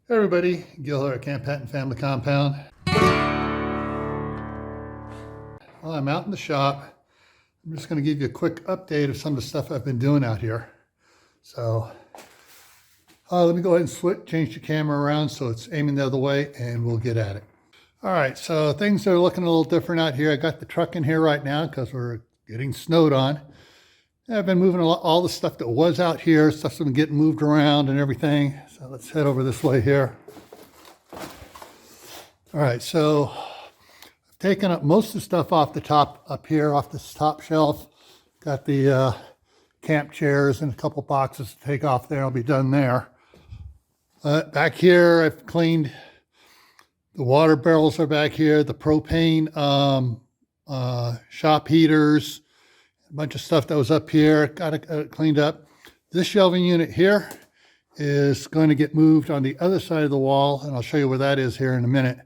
Hey everybody, Gil here at Camppatton Family Compound. Well, I'm out in the shop. I'm just going to give you a quick update of some of the stuff I've been doing out here. So let me go ahead and change the camera around so it's aiming the other way and we'll get at it. All right, so things are looking a little different out here. I got the truck in here right now because we're getting snowed on. I've been moving all the stuff that was out here. Stuff's been getting moved around and everything. So let's head over this way here. All right, so I've taken up most of the stuff off the top up here, off this top shelf. Got the camp chairs and a couple boxes to take off there. I'll be done there. Back here, I've cleaned. The water barrels are back here. The propane shop heaters. A bunch of stuff that was up here, got it cleaned up. This shelving unit here is going to get moved on the other side of the wall, and I'll show you where that is here in a minute.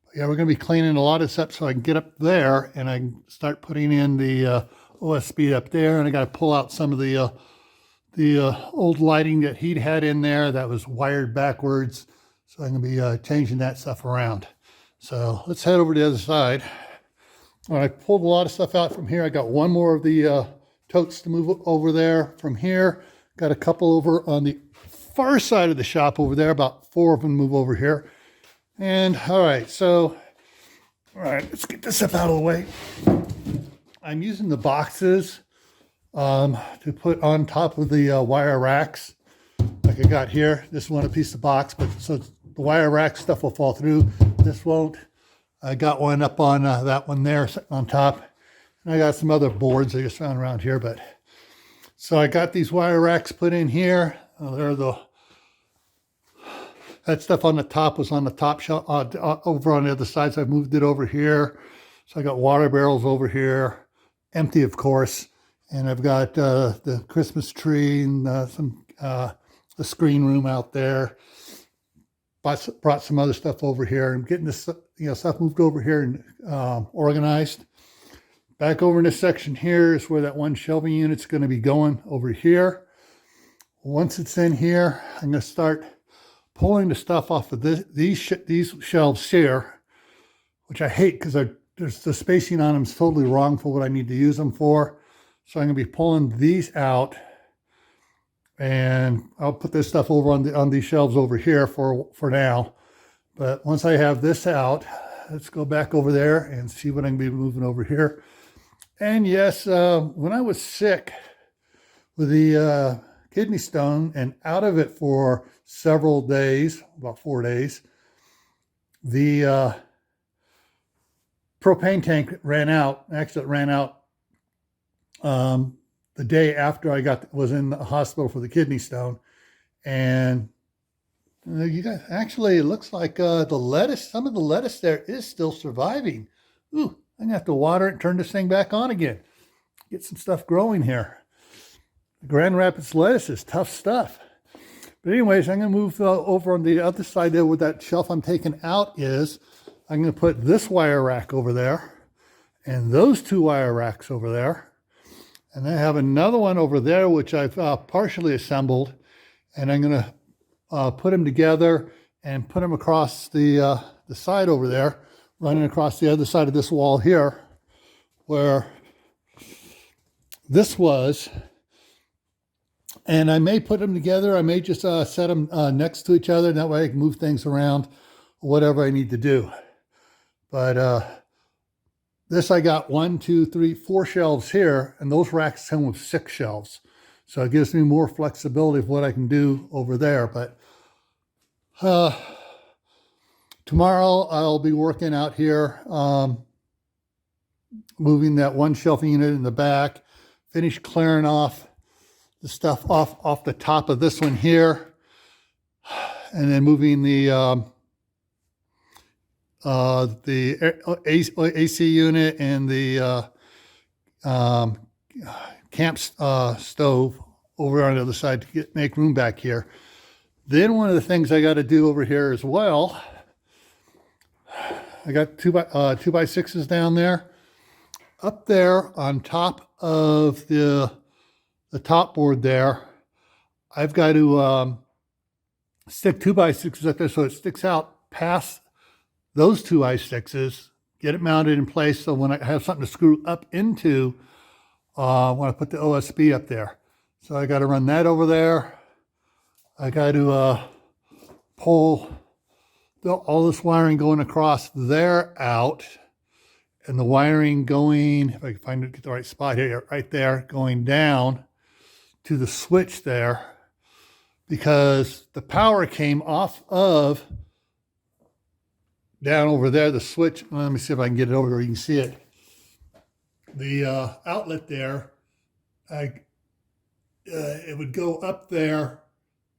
But yeah, we're going to be cleaning a lot of stuff so I can get up there and I can start putting in the OSB up there, and I got to pull out some of the old lighting that he'd had in there that was wired backwards, so I'm going to be changing that stuff around. So let's head over to the other side. I pulled a lot of stuff out from here. I got one more of the totes to move over there from here. Got a couple over on the far side of the shop over there. About 4 of them move over here. And all right, let's get this stuff out of the way. I'm using the boxes to put on top of the wire racks like I got here. This one, a piece of box, but so the wire rack stuff will fall through. This won't. I got one up on that one there sitting on top. And I got some other boards I just found around here. But so I got these wire racks put in here. That stuff on the top was on the top shelf over on the other side. So I moved it over here. So I got water barrels over here, empty of course. And I've got the Christmas tree and the screen room out there. Brought some other stuff over here. I'm getting this stuff moved over here and organized. Back over in this section here is where that one shelving unit's going to be going over here. Once it's in here, I'm going to start pulling the stuff off of these shelves here, which I hate because the spacing on them is totally wrong for what I need to use them for. So I'm going to be pulling these out. And I'll put this stuff over on these shelves over here for now. But once I have this out, let's go back over there and see what I'm going to be moving over here. And yes, when I was sick with the kidney stone and out of it for several days, about 4 days, the propane tank ran out. Actually, it ran out the day after I was in the hospital for the kidney stone. And you guys, actually, it looks like some of the lettuce there is still surviving. Ooh, I'm gonna have to water it and turn this thing back on again. Get some stuff growing here. The Grand Rapids lettuce is tough stuff. But anyways, I'm gonna move over on the other side there where that shelf I'm taking out is. I'm gonna put this wire rack over there and those 2 wire racks over there. And I have another one over there, which I've partially assembled. And I'm going to put them together and put them across the side over there, running across the other side of this wall here, where this was. And I may put them together. I may just set them next to each other. And that way I can move things around, or whatever I need to do. But this I got 1, 2, 3, 4 shelves here, and those racks come with 6 shelves. So it gives me more flexibility of what I can do over there. But tomorrow I'll be working out here, moving that one shelving unit in the back, finish clearing off the stuff off the top of this one here, and then moving the AC unit and the camp stove over on the other side to make room back here. Then one of the things I got to do over here as well, I got 2x6s down there. Up there on top of the top board there, I've got to stick 2x6s up there so it sticks out past those 2x6s, get it mounted in place so when I have something to screw up into, when I put the OSB up there. So I got to run that over there. I got to pull all this wiring going across there out, and the wiring going, if I can find it, get the right spot here, right there, going down to the switch there, because the power came off of down over there, the switch. Let me see if I can get it over where you can see it. The outlet there, it would go up there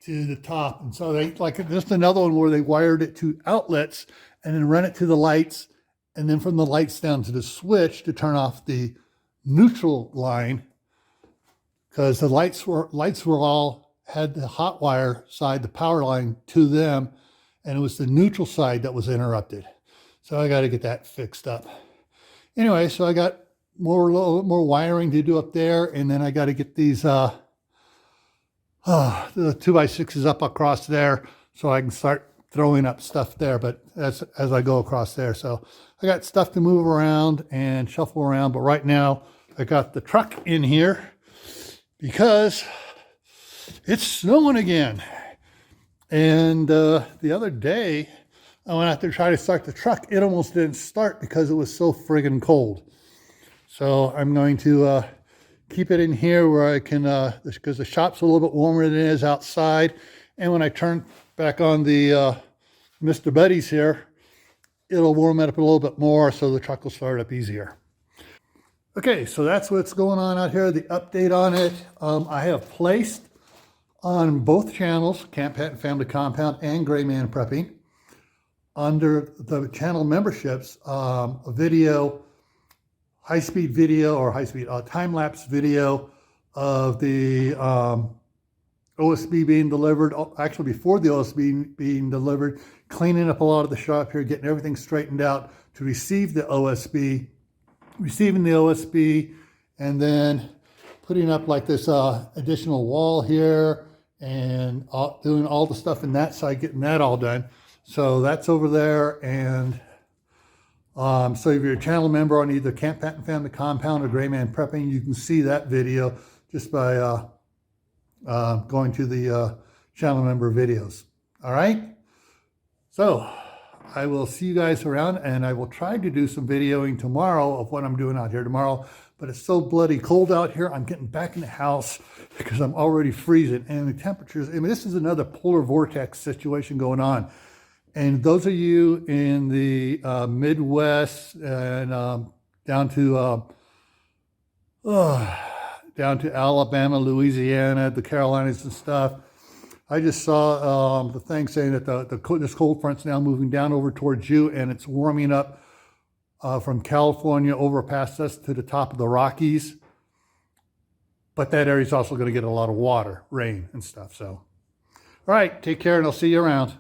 to the top. And so they, like, just another one where they wired it to outlets and then run it to the lights, and then from the lights down to the switch to turn off the neutral line, because the lights were all had the hot wire side, the power line to them, and it was the neutral side that was interrupted. So I got to get that fixed up. Anyway, so I got more wiring to do up there, and then I got to get these the 2x6s up across there so I can start throwing up stuff there, but that's as I go across there. So I got stuff to move around and shuffle around, but right now I got the truck in here because it's snowing again. And the other day I went out there to try to start the truck. It almost didn't start because it was so friggin' cold. So I'm going to keep it in here where I can, because the shop's a little bit warmer than it is outside. And when I turn back on the Mr. Buddies here, it'll warm it up a little bit more so the truck will start up easier. Okay, so that's what's going on out here, the update on it. I have placed on both channels, Camppatton Family Compound and Gray Man Prepping, under the channel memberships, a video, high-speed video or high-speed time-lapse video of the OSB being delivered, actually before the OSB being delivered, cleaning up a lot of the shop here, getting everything straightened out to receive the OSB, receiving the OSB, and then putting up like this additional wall here and doing all the stuff in that side, getting that all done. So that's over there. And so if you're a channel member on either Camppatton Family Compound or Gray Man Prepping, you can see that video just by going to the channel member videos. All right. So I will see you guys around, and I will try to do some videoing tomorrow of what I'm doing out here tomorrow. But it's so bloody cold out here. I'm getting back in the house because I'm already freezing. And the temperatures, I mean, this is another polar vortex situation going on. And those of you in the Midwest and down to Alabama, Louisiana, the Carolinas and stuff, I just saw the thing saying that this cold front's now moving down over towards you, and it's warming up from California over past us to the top of the Rockies. But that area's also going to get a lot of water, rain and stuff. So, all right, take care, and I'll see you around.